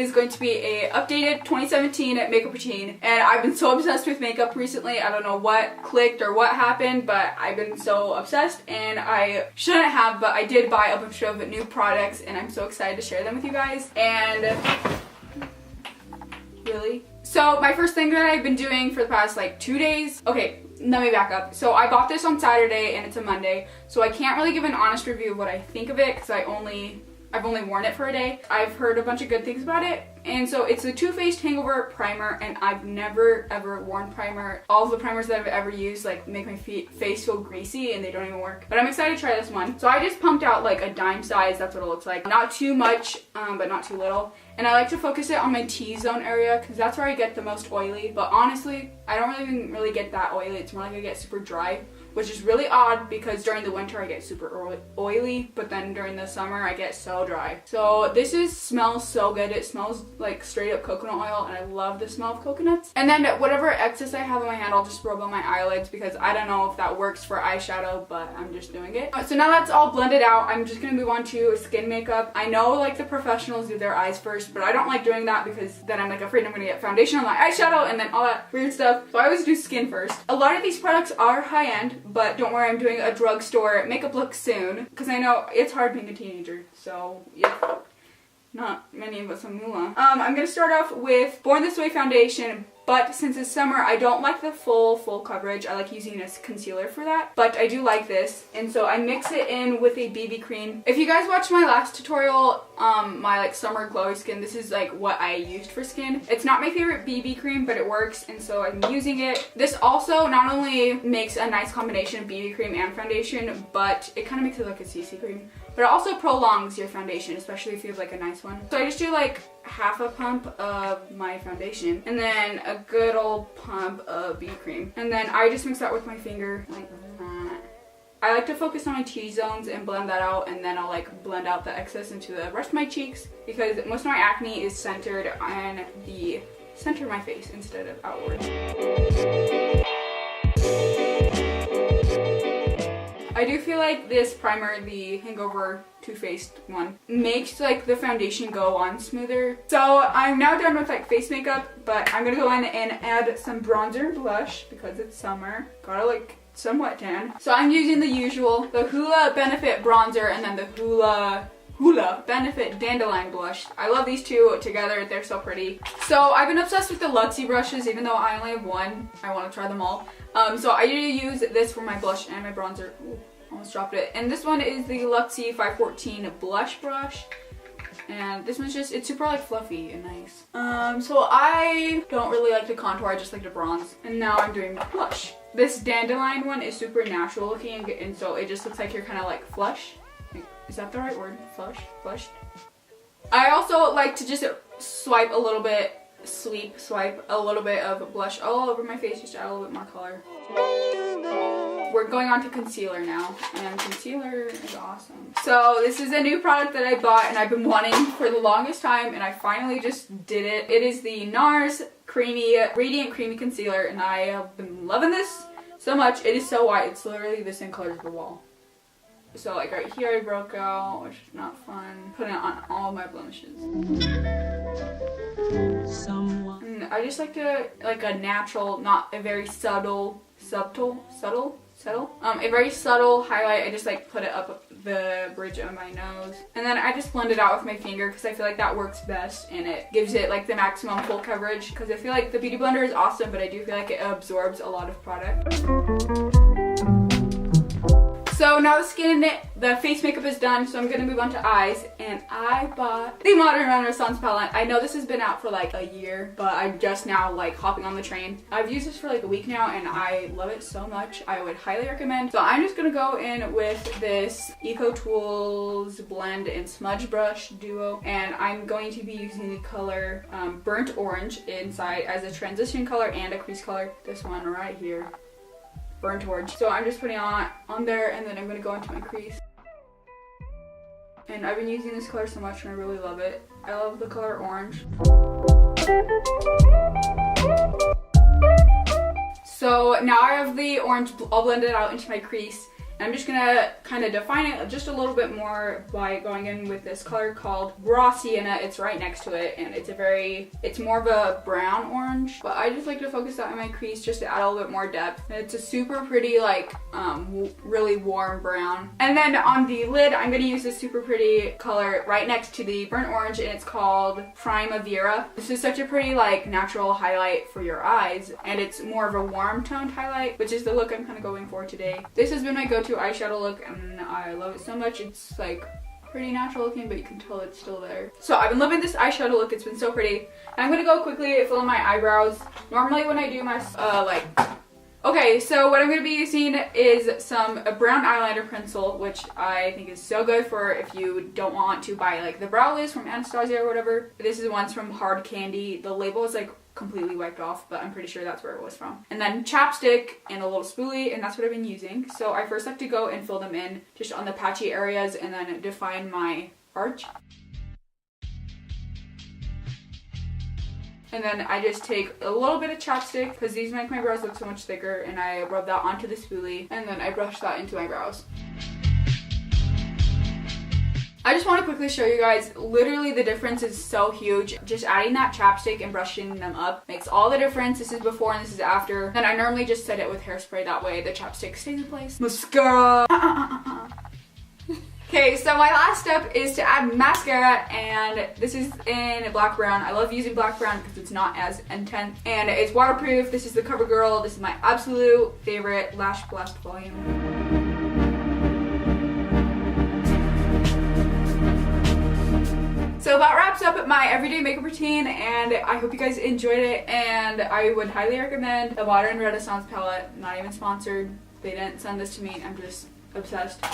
is going to be a updated 2017 makeup routine, and I've been so obsessed with makeup recently. I don't know what clicked or what happened, but I've been so obsessed, and I shouldn't have, but I did buy a bunch of new products, and I'm so excited to share them with you guys. And really, so my first thing that I've been doing for the past like 2 days, okay, let me back up. So I bought this on Saturday and it's a Monday, so I can't really give an honest review of what I think of it because I've only worn it for a day. I've heard a bunch of good things about it. And so it's the Too Faced Hangover Primer, and I've never ever worn primer. All of the primers that I've ever used like make my face feel greasy and they don't even work. But I'm excited to try this one. So I just pumped out like a dime size, that's what it looks like. Not too much, but not too little. And I like to focus it on my T-zone area because that's where I get the most oily. But honestly, I don't really get that oily. It's more like I get super dry, which is really odd because during the winter I get super oily, but then during the summer I get so dry. So this smells so good. It smells like straight up coconut oil, and I love the smell of coconuts. And then whatever excess I have on my hand, I'll just rub on my eyelids because I don't know if that works for eyeshadow, but I'm just doing it. So now that's all blended out, I'm just gonna move on to skin makeup. I know like the professionals do their eyes first, but I don't like doing that because then I'm like afraid I'm gonna get foundation on my eyeshadow and then all that weird stuff. So I always do skin first. A lot of these products are high-end, but don't worry, I'm doing a drugstore makeup look soon because I know it's hard being a teenager, so yeah. Not many of us on moolah. I'm gonna start off with Born This Way foundation, but since it's summer, I don't like the full coverage. I like using a concealer for that, but I do like this, and so I mix it in with a BB cream. If you guys watched my last tutorial, my like summer glowy skin, this is like what I used for skin. It's not my favorite BB cream, but it works, and so I'm using it. This also not only makes a nice combination of BB cream and foundation, but it kind of makes it like a CC cream. But it also prolongs your foundation, especially if you have like a nice one. So I just do like half a pump of my foundation and then a good old pump of BB cream. And then I just mix that with my finger like that. I like to focus on my T-zones and blend that out, and then I'll like blend out the excess into the rest of my cheeks because most of my acne is centered on the center of my face instead of outward. I do feel like this primer, the Hangover Too Faced one, makes like the foundation go on smoother. So I'm now done with like face makeup, but I'm gonna go in and add some bronzer and blush because it's summer. Gotta like somewhat tan. So I'm using the usual, the Hoola Benefit bronzer and then the Hoola Benefit Dandelion blush. I love these two together, they're so pretty. So I've been obsessed with the Luxie brushes, even though I only have one. I want to try them all. So I usually use this for my blush and my bronzer. Ooh, almost dropped it. And this one is the Luxie 514 blush brush. And this one's just, it's super like fluffy and nice. So I don't really like to contour, I just like to bronze. And now I'm doing blush. This Dandelion one is super natural looking, and so it just looks like you're kind of like flush. Is that the right word? Flushed? I also like to just swipe a little bit of blush all over my face just to add a little bit more color. We're going on to concealer now, and concealer is awesome. So this is a new product that I bought and I've been wanting for the longest time, and I finally just did it. It is the NARS Radiant Creamy Concealer, and I have been loving this so much. It is so white, it's literally the same color as the wall. So like right here I broke out, which is not fun. Putting it on all my blemishes. I just like to, like a natural, not a very subtle, a very subtle highlight. I just like put it up the bridge of my nose. And then I just blend it out with my finger because I feel like that works best and it gives it like the maximum full coverage, because I feel like the Beauty Blender is awesome, but I do feel like it absorbs a lot of product. So now the face makeup is done, so I'm gonna move on to eyes, and I bought the Modern Renaissance palette. I know this has been out for like a year, but I'm just now like hopping on the train. I've used this for like a week now, and I love it so much. I would highly recommend. So I'm just gonna go in with this Eco Tools Blend and Smudge Brush duo, and I'm going to be using the color Burnt Orange inside as a transition color and a crease color. This one right here. Burnt Orange. So I'm just putting on there, and then I'm going to go into my crease. And I've been using this color so much and I really love it. I love the color orange. So now I have the orange all blended out into my crease, And I'm just gonna kind of define it just a little bit more by going in with this color called Raw Sienna. It's right next to it, and it's more of a brown orange, but I just like to focus that in my crease just to add a little bit more depth. And it's a super pretty, like, really warm brown. And then on the lid, I'm gonna use this super pretty color right next to the burnt orange, and it's called Primavera. This is such a pretty, like, natural highlight for your eyes, and it's more of a warm toned highlight, which is the look I'm kind of going for today. This has been my go-to eyeshadow look, and I love it so much. It's like pretty natural looking, but you can tell it's still there. So I've been loving this eyeshadow look. It's been so pretty. And I'm gonna go quickly fill in my eyebrows. Normally when I do my okay, so what I'm going to be using is some brown eyeliner pencil, which I think is so good for if you don't want to buy like the brow lace from Anastasia or whatever. This is one's from Hard Candy. The label is like completely wiped off, but I'm pretty sure that's where it was from. And then chapstick and a little spoolie, and that's what I've been using. So I first have to go and fill them in just on the patchy areas and then define my arch. And then I just take a little bit of chapstick, because these make my brows look so much thicker, and I rub that onto the spoolie, and then I brush that into my brows. I just want to quickly show you guys, literally the difference is so huge. Just adding that chapstick and brushing them up makes all the difference. This is before and this is after. And I normally just set it with hairspray, that way the chapstick stays in place. Mascara! Okay, so my last step is to add mascara, and this is in black brown. I love using black brown because it's not as intense and it's waterproof. This is the CoverGirl. This is my absolute favorite Lash Blast volume. So that wraps up my everyday makeup routine, and I hope you guys enjoyed it, and I would highly recommend the Modern Renaissance palette. Not even sponsored. They didn't send this to me. I'm just obsessed.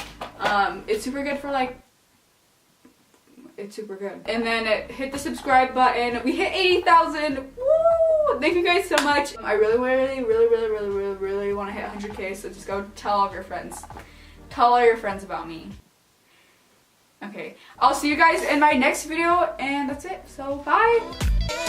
It's super good for like, it's super good. And then hit the subscribe button. We hit 80,000. Woo! Thank you guys so much. I really want to hit 100K, so just go tell all of your friends. Tell all your friends about me. Okay, I'll see you guys in my next video, and that's it. So bye.